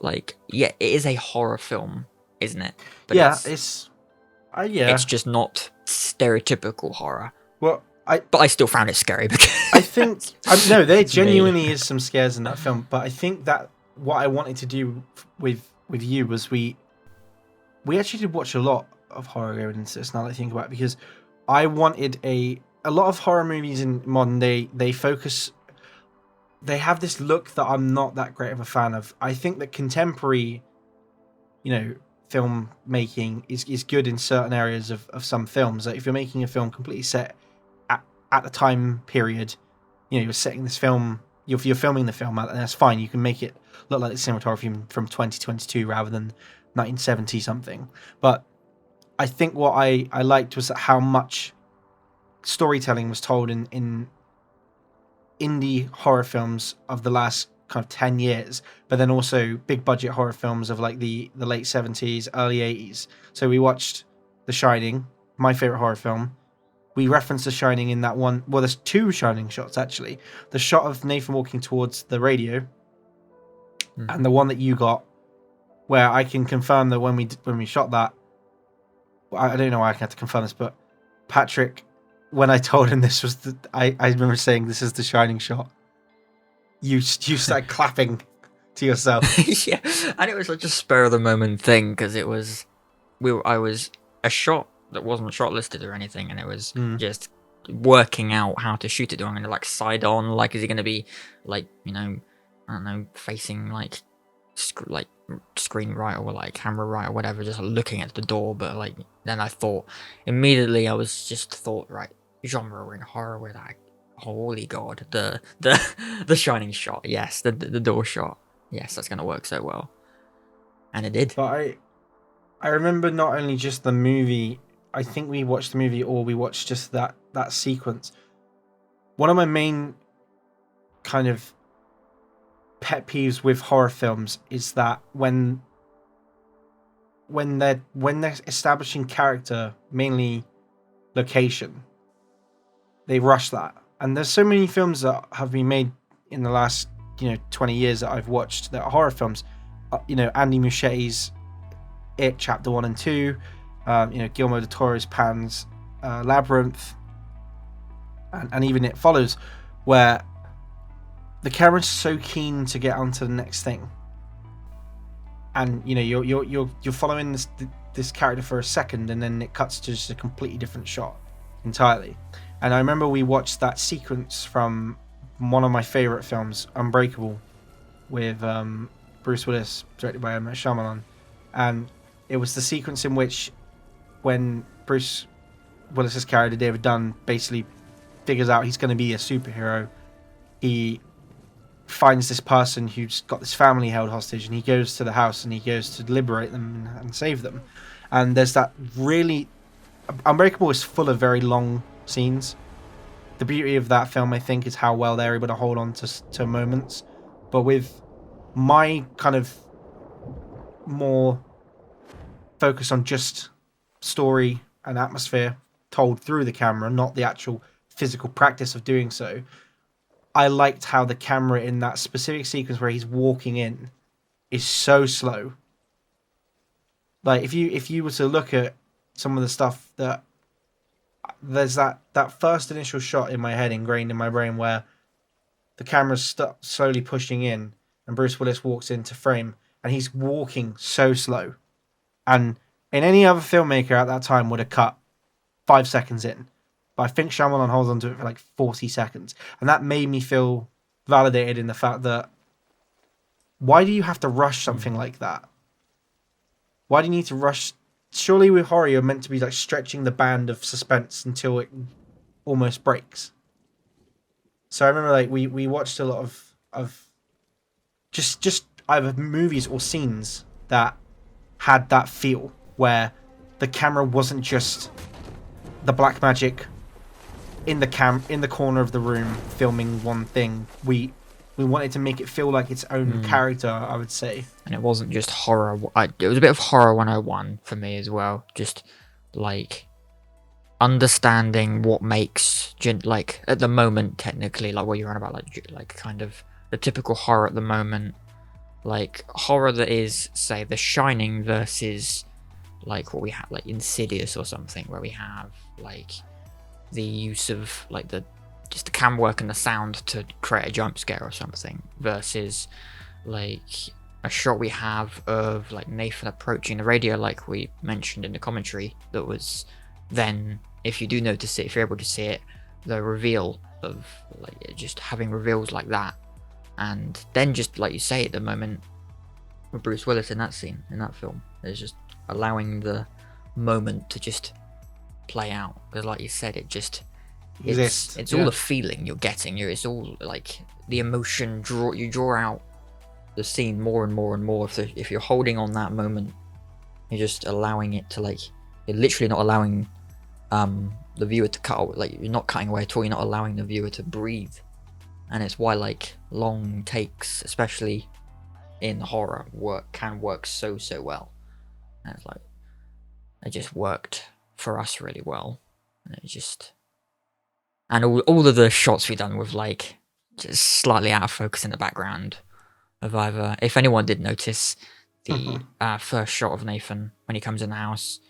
like, yeah, it is a horror film, isn't it? But yeah, it's just not stereotypical horror. Well, but I still found it scary because I think no, there genuinely is some scares in that film. But I think that what I wanted to do with you was we actually did watch a lot of horror going into this. Now that I think about it, because I wanted a lot of horror movies in modern day. They have this look that I'm not that great of a fan of. I think that contemporary, film making is good in certain areas of some films. Like if you're making a film completely set at the time period, you're setting this film, you're filming the film, and that's fine. You can make it look like the cinematography from 2022 rather than 1970 something. But I think what I liked was how much storytelling was told in indie horror films of the last kind of 10 years, but then also big budget horror films of like the late 70s, early 80s. So we watched The Shining, my favorite horror film. We referenced The Shining in that one. Well, there's two Shining shots actually. The shot of Nathan walking towards the radio, and the one that you got, where I can confirm that when we shot that, I don't know why I had to confirm this, but Patrick, when I told him this was I remember saying this is the Shining shot, you started clapping to yourself. Yeah, and it was like a spur of the moment thing because it was I was a shot that wasn't shot listed or anything, and it was just working out how to shoot it. Do I'm going to like side on, like is it going to be like I don't know, facing like screen right or like camera right or whatever, just looking at the door. But like then I thought immediately, right, genre we're in horror with that. Holy God, the Shining shot, yes, the door shot, yes, that's gonna work so well, and it did. But I remember not only just the movie. I think we watched the movie, or we watched just that sequence. One of my main kind of pet peeves with horror films is that when they're establishing character, mainly location, they rush that. And there's so many films that have been made in the last 20 years that I've watched that are horror films. Andy Muschietti's It Chapter 1 and 2, Guillermo del Toro's Pan's Labyrinth, and even It Follows, where the camera's so keen to get onto the next thing, and you're following this character for a second, and then it cuts to just a completely different shot entirely. And I remember we watched that sequence from one of my favorite films, Unbreakable, with Bruce Willis, directed by M. Night Shyamalan, and it was the sequence in which, when Bruce Willis's character David Dunn basically figures out he's going to be a superhero, he finds this person who's got this family held hostage, and he goes to the house and he goes to liberate them and save them. And there's that really... Unbreakable is full of very long scenes. The beauty of that film, I think, is how well they're able to hold on to moments. But with my kind of more focus on just story and atmosphere told through the camera, not the actual physical practice of doing so, I liked how the camera in that specific sequence where he's walking in is so slow. Like, if you were to look at some of the stuff that... There's that first initial shot in my head ingrained in my brain where the camera's slowly pushing in and Bruce Willis walks into frame, and he's walking so slow. And in any other filmmaker at that time would have cut 5 seconds in. But I think Shyamalan holds on to it for like 40 seconds. And that made me feel validated in the fact that, why do you have to rush something like that? Why do you need to rush? Surely with horror, you're meant to be like stretching the band of suspense until it almost breaks. So I remember like we watched a lot of just either movies or scenes that had that feel where the camera wasn't just the black magic in the corner of the room filming one thing. We wanted to make it feel like its own character, I would say. And it wasn't just horror. It was a bit of horror 101 for me as well. Just like understanding what makes like at the moment, technically, like what you're on about, like kind of the typical horror at the moment, like horror that is, say, The Shining versus like what we have, like Insidious or something, where we have like the use of like the camera work and the sound to create a jump scare or something, versus like a shot we have of like Nathan approaching the radio, like we mentioned in the commentary, that was then, if you do notice it, if you're able to see it, the reveal of like just having reveals like that. And then just like you say, at the moment with Bruce Willis in that scene, in that film, is just allowing the moment to just play out, because like you said, it just it's all the feeling you're getting. It's all like the emotion you draw out the scene more and more and more. If you're holding on that moment, you're just allowing it to, like, you're literally not allowing the viewer to cut away. Like, you're not cutting away at all. You're not allowing the viewer to breathe. And it's why like long takes, especially in horror, can work so well. And it's like it just worked for us really well. And it just, and all of the shots we've done with like just slightly out of focus in the background of either, if anyone did notice, the first shot of Nathan when he comes in the house,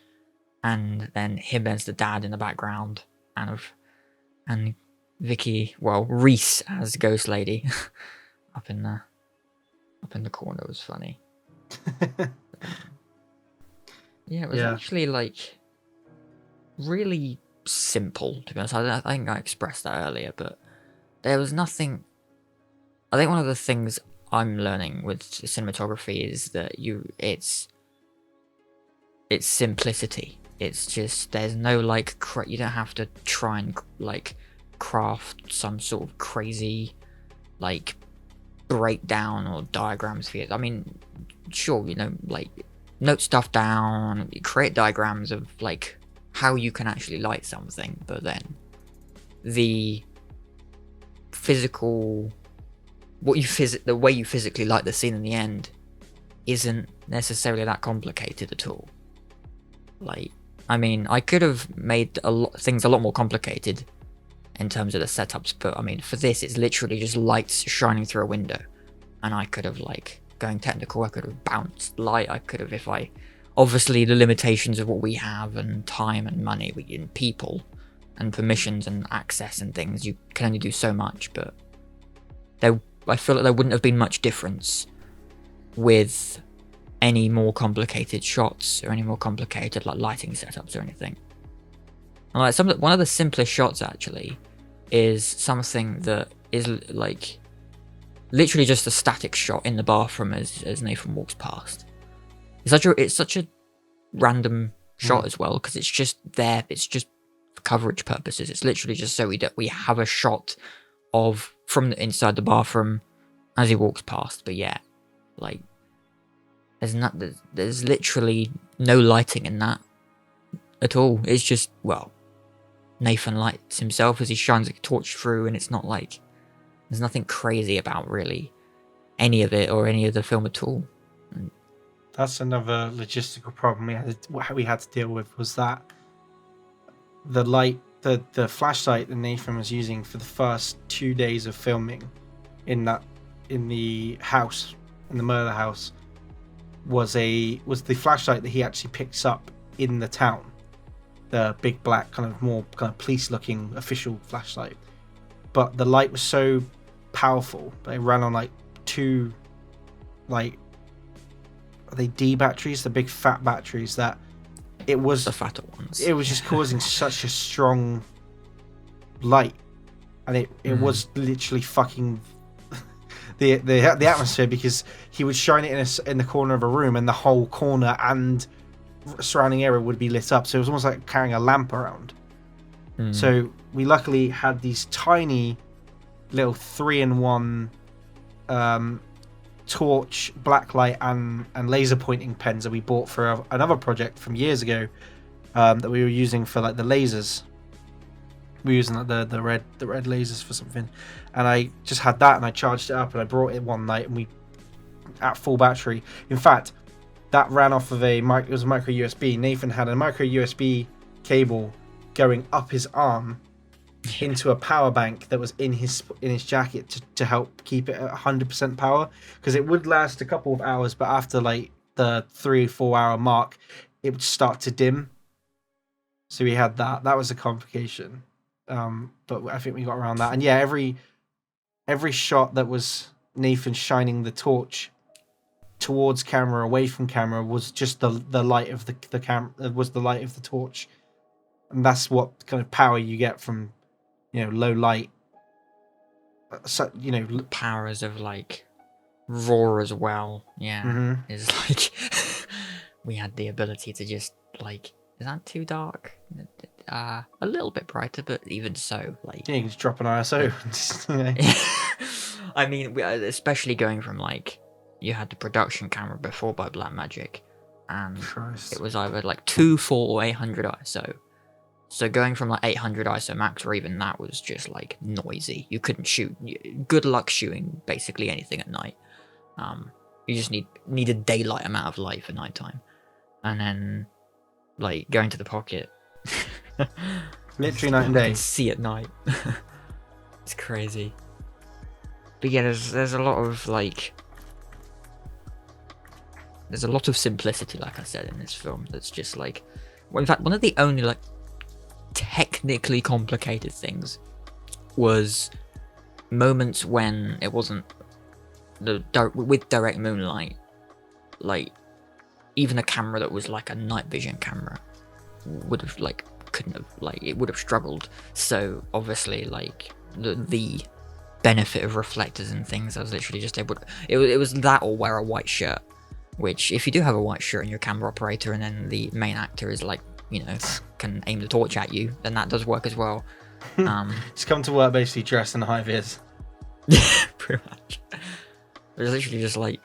and then him as the dad in the background, and Vicky, well, Reese as Ghost Lady up in the corner was funny. Yeah, it was actually like really simple, to be honest. I think I expressed that earlier, but there was nothing. I think one of the things I'm learning with cinematography is that it's simplicity. It's just, there's no like you don't have to try and like craft some sort of crazy like breakdown or diagrams for it. I mean, sure, like note stuff down, create diagrams of like how you can actually light something, but then the physical, the way you physically light the scene in the end isn't necessarily that complicated at all. Like, I mean, I could have made things a lot more complicated in terms of the setups, but I mean, for this, it's literally just lights shining through a window, and I could have, like, going technical, I could have bounced light, I could have, if I, obviously the limitations of what we have, and time and money, and people, and permissions and access and things, you can only do so much, but I feel like there wouldn't have been much difference with any more complicated shots or any more complicated, like, lighting setups or anything. And, like, one of the simplest shots actually is something that is, like, literally just a static shot in the bathroom as Nathan walks past. It's such a random shot as well, because it's just there. It's just for coverage purposes. It's literally just so we have a shot of from the inside the bathroom as he walks past. But yeah, like, there's literally no lighting in that at all. It's just, well, Nathan lights himself as he shines a torch through, and it's not like there's nothing crazy about really any of it or any of the film at all. That's another logistical problem we had to deal with, was that the light, the flashlight that Nathan was using for the first 2 days of filming in the house, in the murder house, was the flashlight that he actually picks up in the town. The big black more police looking official flashlight. But the light was so powerful, it ran on like two, like, are they D batteries, the big fat batteries, that it was the fatter ones. It was just causing such a strong light, and it was literally fucking the atmosphere, because he would shine it in the corner of a room, and the whole corner and surrounding area would be lit up. So it was almost like carrying a lamp around. So we luckily had these tiny little 3-in-1 torch, blacklight, and laser pointing pens that we bought for another project from years ago, that we were using for, like, the lasers. We were using, like, the red lasers for something, and I just had that, and I charged it up, and I brought it one night, and we, at full battery. In fact, that ran off of it was a micro USB. Nathan had a micro USB cable going up his arm into a power bank that was in his jacket to help keep it at 100% power, because it would last a couple of hours, but after, like, the 3-4 hour mark, it would start to dim. So we had that was a complication, but I think we got around that. And yeah, every shot that was Nathan shining the torch towards camera, away from camera, was just the light of the camera, was the light of the torch. And that's what kind of power you get from, low light. So, powers of, like, raw as well. Yeah, is like we had the ability to just, like, is that too dark? A little bit brighter, but even so, like, you can just drop an ISO. I mean, especially going from, like, you had the production camera before by Blackmagic, and it was either like 240 or 800 ISO. So going from, like, 800 ISO max, or even that, was just, like, noisy. You couldn't shoot. Good luck shooting basically anything at night. You just need a daylight amount of light for nighttime, and then, like, going to the pocket. Literally night and day. See at night. It's crazy. But yeah, there's a lot of, like, there's a lot of simplicity, like I said, in this film. That's just, like, well, in fact, one of the only, like, technically complicated things was moments when it wasn't with direct moonlight. Like, even a camera that was like a night vision camera would have, like, couldn't have, like, it would have struggled. So obviously, like, the benefit of reflectors and things, I was literally just able to, it was that, or wear a white shirt, which, if you do have a white shirt and you're a camera operator, and then the main actor is, like, can aim the torch at you, then that does work as well. Just come to work basically dressed in high vis. Pretty much. It was literally just, like,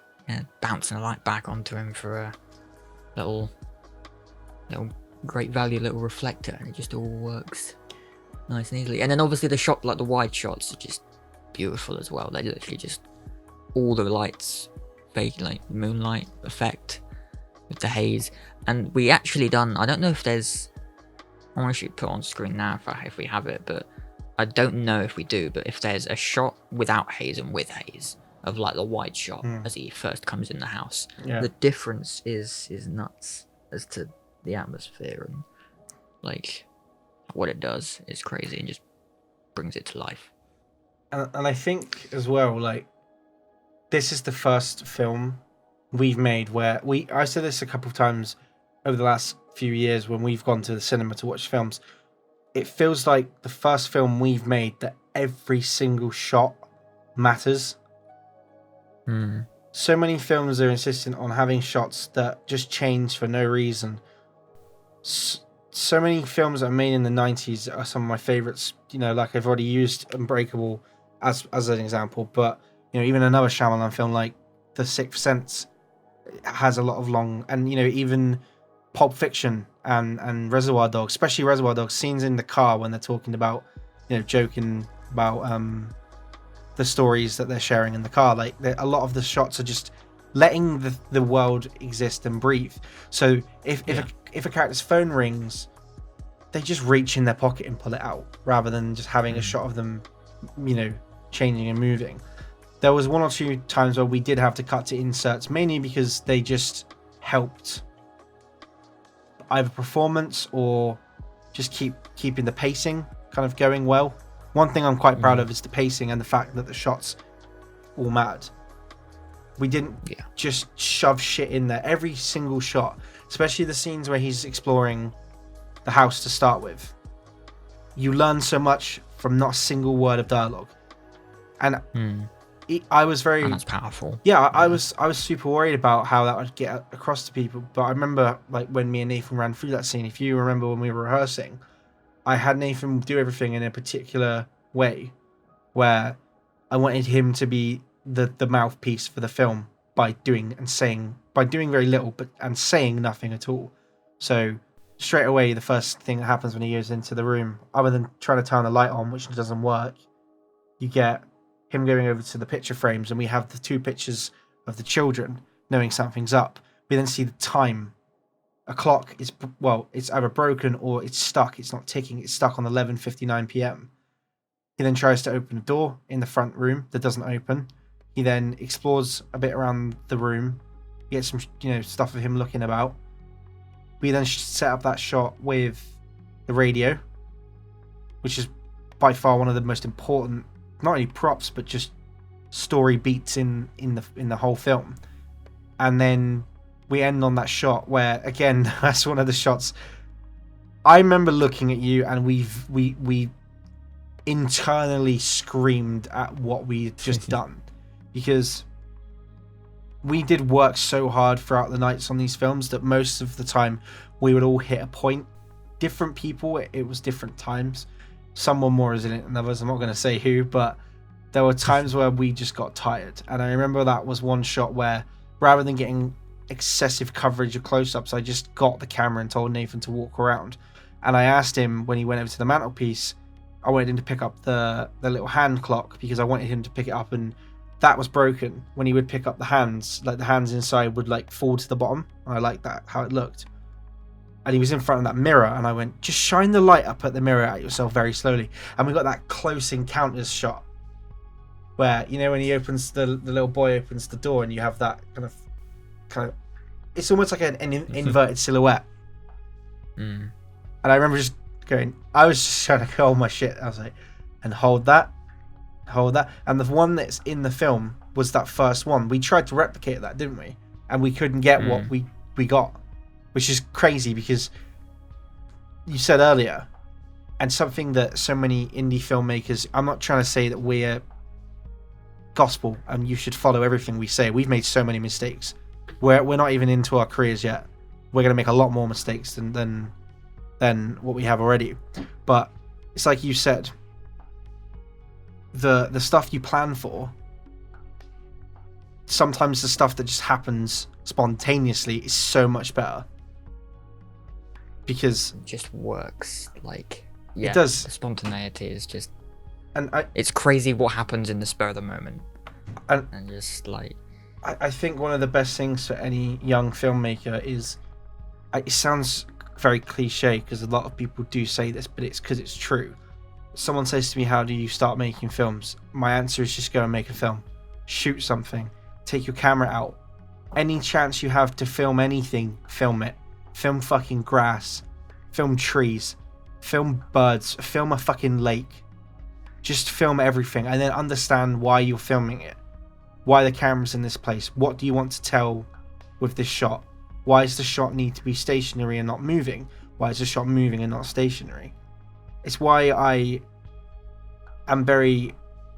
bouncing a light back onto him for a little great value little reflector, and it just all works nice and easily. And then obviously the shot, like the wide shots, are just beautiful as well. They literally just, all the lights, fake, like, moonlight effect with the haze. And we actually done, I don't know if there's, I want to put on screen now if we have it, but I don't know if we do, but if there's a shot without haze and with haze of like the wide shot as he first comes in the house, the difference is nuts as to the atmosphere, and like what it does is crazy and just brings it to life. And I think as well, like, this is the first film we've made where I said this a couple of times over the last few years when we've gone to the cinema to watch films. It feels like the first film we've made that every single shot matters. So many films are insistent on having shots that just change for no reason. So many films that are made in the 90s are some of my favorites. You know, like I've already used Unbreakable as an example, but you know, even another Shyamalan film like The Sixth Sense has a lot of long, and you know, even Pulp Fiction and Reservoir Dogs, especially Reservoir Dogs, scenes in the car when they're talking about, you know, joking about the stories that they're sharing in the car. Like a lot of the shots are just letting the world exist and breathe. So if a character's phone rings, they just reach in their pocket and pull it out rather than just having a shot of them, you know, changing and moving. There was one or two times where we did have to cut to inserts, mainly because they just helped either performance or just keeping the pacing kind of going well. One thing I'm quite proud of is the pacing and the fact that the shots all mattered. We didn't just shove shit in there. Every single shot, especially the scenes where he's exploring the house to start with, you learn so much from not a single word of dialogue. And I was very... And that's powerful. Yeah, I was super worried about how that would get across to people. But I remember, like, when me and Nathan ran through that scene, if you remember when we were rehearsing, I had Nathan do everything in a particular way where I wanted him to be the mouthpiece for the film by doing very little and saying nothing at all. So straight away, the first thing that happens when he goes into the room, other than trying to turn the light on, which doesn't work, you get him going over to the picture frames, and we have the two pictures of the children knowing something's up. We then see the time. A clock is, well, it's either broken or it's stuck. It's not ticking. It's stuck on 11:59 p.m. He then tries to open a door in the front room that doesn't open. He then explores a bit around the room. You get some, you know, stuff of him looking about. We then set up that shot with the radio, which is by far one of the most important, not only props but just story beats in the whole film. And then we end on that shot where, again, that's one of the shots. I remember looking at you, and we internally screamed at what we had just done, because we did work so hard throughout the nights on these films that most of the time we would all hit a point. Different people, it was different times. Some were more resilient than others. I'm not going to say who, but there were times where we just got tired. And I remember that was one shot where, rather than getting excessive coverage of close-ups, I just got the camera and told Nathan to walk around. And I asked him, when he went over to the mantelpiece, I wanted him to pick up the little hand clock, because I wanted him to pick it up, and that was broken. When he would pick up the hands, like the hands inside would like fall to the bottom. I liked that, how it looked. And he was in front of that mirror, and I went, just shine the light up at the mirror at yourself very slowly. And we got that close encounters shot where, you know, when he opens the little boy opens the door, and you have that kind of it's almost like an inverted silhouette. And I remember just going, I was just trying to hold my shit. I was like, and hold that. And the one that's in the film was that first one. We tried to replicate that, didn't we? And we couldn't get what we got, which is crazy, because you said earlier, and something that so many indie filmmakers, I'm not trying to say that we're gospel and you should follow everything we say. We've made so many mistakes. We're not even into our careers yet. We're going to make a lot more mistakes than what we have already. But it's like you said, the stuff you plan for, sometimes the stuff that just happens spontaneously is so much better, because it just works. Like, it does. The spontaneity is just, and it's crazy what happens in the spur of the moment, and just like, I think one of the best things for any young filmmaker is, it sounds very cliche because a lot of people do say this, but it's because it's true. someone says to me, how do you start making films? My answer is just go and make a film. Shoot something. Take your camera out. Any chance you have to film anything, film it. Film fucking grass. Film trees. Film birds. Film a fucking lake. Just film everything and then understand why you're filming it. Why the camera's in this place. What do you want to tell with this shot? Why does the shot need to be stationary and not moving? Why is the shot moving and not stationary? It's why I am very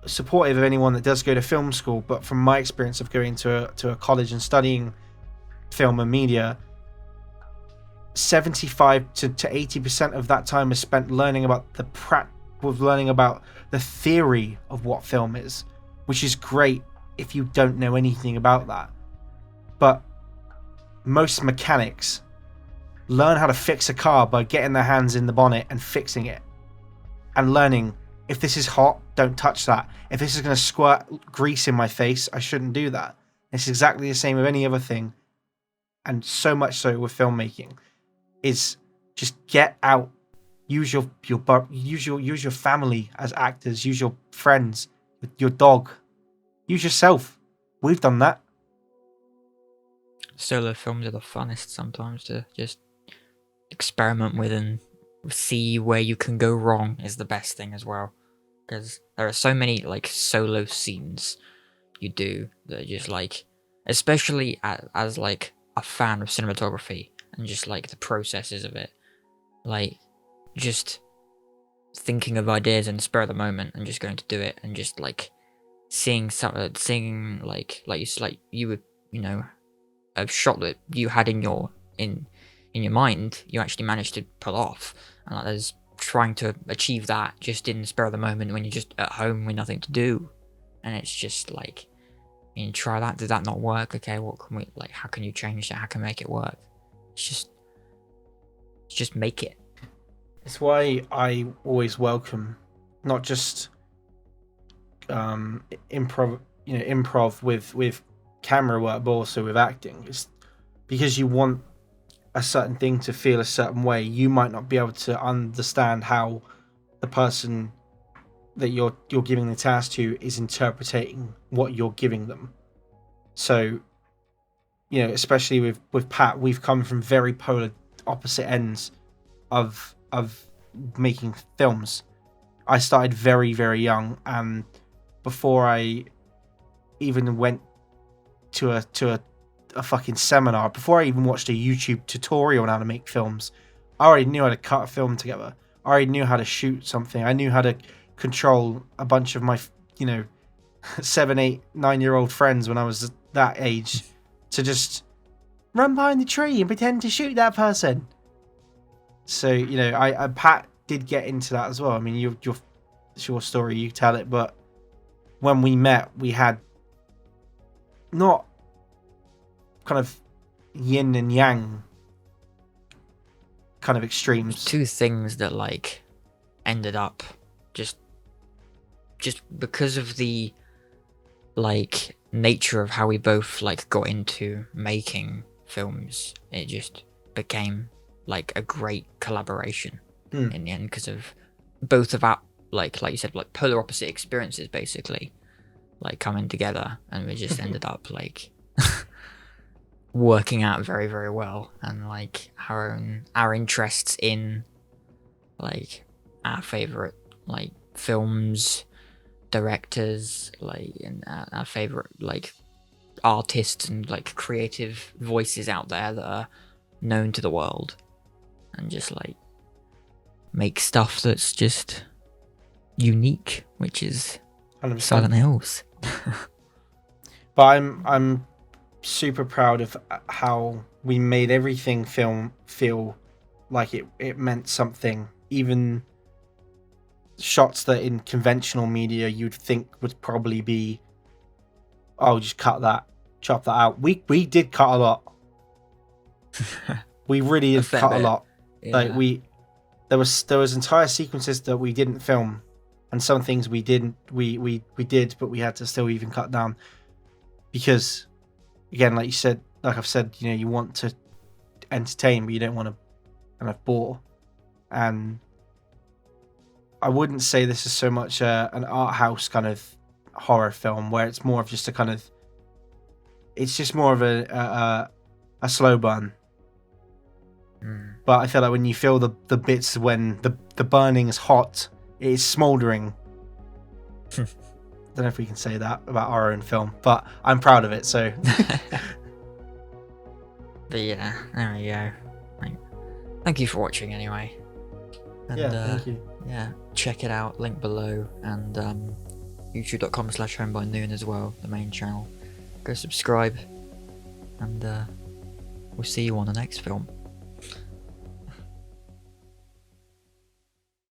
supportive of anyone that does go to film school, but from my experience of going to a college and studying film and media, 75 to 80% of that time is spent learning about learning about the theory of what film is, which is great if you don't know anything about that. But most mechanics learn how to fix a car by getting their hands in the bonnet and fixing it, and learning, if this is hot, don't touch that. If this is going to squirt grease in my face, I shouldn't do that. It's exactly the same with any other thing, and so much so with filmmaking, is just get out, use your family as actors, use your friends, your dog, use yourself. We've done that. Solo films are the funnest sometimes to just experiment with and see where you can go wrong is the best thing as well, because there are so many like solo scenes you do that are just like, especially as like a fan of cinematography and just like the processes of it, like just thinking of ideas in the spur of the moment and just going to do it, and just like seeing you would, you know, a shot that you had in your mind, you actually managed to pull off, and like there's trying to achieve that just in the spur of the moment when you're just at home with nothing to do, and it's just like, you try that, did that not work? Okay, what can we, like, how can you change that? How can we make it work? It's just make it. It's why I always welcome not just improv with camera work, but also with acting. It's because you want a certain thing to feel a certain way. You might not be able to understand how the person that you're giving the task to is interpreting what you're giving them. So, you know, especially with Pat, we've come from very polar opposite ends of making films. I started very, very young, and before I even went to a fucking seminar, before I even watched a YouTube tutorial on how to make films, I already knew how to cut a film together. I already knew how to shoot something. I knew how to control a bunch of my, 7, 8, 9-year-old friends when I was that age to just run behind the tree and pretend to shoot that person. So, I Pat did get into that as well. I mean, it's your story, you tell it, but when we met, we had not kind of yin and yang kind of extremes. Two things that like ended up just because of the like nature of how we both like got into making films, it just became like a great collaboration in the end, because of both of our like you said, like polar opposite experiences basically like coming together, and we just ended up like working out very, very well, and like our interests in like our favorite like films, directors, like, and our favorite like artists and like creative voices out there that are known to the world, and just like make stuff that's just unique, which is 100%. Silent Hills. But I'm super proud of how we made everything feel like it meant something. Even shots that in conventional media you'd think would probably be, oh, just cut that, chop that out. We did cut a lot. We really did cut a lot. Yeah. Like there was entire sequences that we didn't film, and some things we did, but we had to still even cut down because, again, like I've said, you want to entertain, but you don't want to kind of bore. And I wouldn't say this is so much an art house kind of horror film where it's more of just a kind of, it's just more of a slow burn. But I feel like when you feel the bits when the burning is hot, it is smouldering. Don't know if we can say that about our own film, but I'm proud of it. So, but yeah, there we go. Thank you for watching anyway. And, yeah, thank you. Yeah, check it out. Link below, and youtube.com/HOMEBYENOON as well, the main channel. Go subscribe, and we'll see you on the next film.